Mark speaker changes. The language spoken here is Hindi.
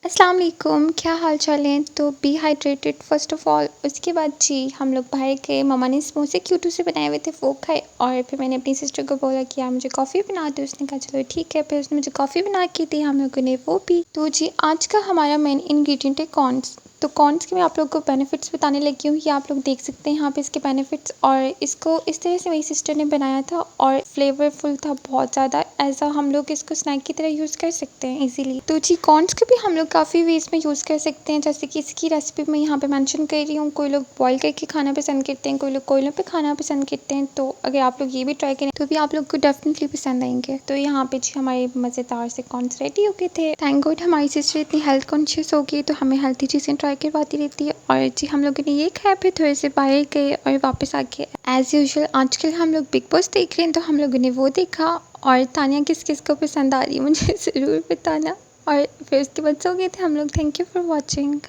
Speaker 1: अस्सलाम वालेकुम, क्या हाल चाल है। तो be hydrated first of all. उसके बाद जी हम लोग बाहर गए, मम्मा ने समोसे क्यूटू से बनाए हुए थे वो खाए। और फिर मैंने अपनी सिस्टर को बोला कि यार मुझे कॉफ़ी बना दो। उसने कहा चलो ठीक है। फिर उसने मुझे कॉफ़ी बना के दी, हम लोगों ने वो पी। तो जी आज का हमारा मेन इंग्रेडिएंट है कॉर्न्स। तो कॉर्न्स के मैं आप लोग को बेनिफिट्स बताने लगी हूँ। ये आप लोग देख सकते हैं यहाँ पे इसके बेनिफिट्स। और इसको इस तरह से मेरी सिस्टर ने बनाया था और फ्लेवरफुल था बहुत ज़्यादा। ऐसा हम लोग इसको स्नैक की तरह यूज़ कर सकते हैं इजीली। तो जी कॉर्न्स को भी हम लोग काफ़ी वेज में यूज़ कर सकते हैं। जैसे कि इसकी रेसिपी मैं यहाँ पे मेंशन कर रही हूँ। कोई लोग बॉईल करके खाना पसंद करते हैं, कोई लोग कोयलों पे खाना पसंद करते हैं। तो अगर आप लोग ये भी ट्राई करें तो भी आप लोग को डेफिनेटली पसंद आएंगे। तो यहाँ पे जी हमारे मज़ेदार से कॉर्न्स रेडी हो गए थे। थैंक गॉड हमारी सिस्टर इतनी हेल्थ कॉन्शियस हो गई तो हमें हेल्थी चीज़ें ट्राई करवाती रहती है। और जी हम लोगों ने ये खाया, फिर थोड़े से बाहर गए और वापस आके एज़ यूजुअल आजकल हम लोग बिग बॉस देख रहे हैं तो हम लोगों ने वो देखा। और तानिया किस किस को पसंद आ रही है मुझे ज़रूर बताना। और फिर उसके बाद सो गए थे हम लोग। Thank you for watching.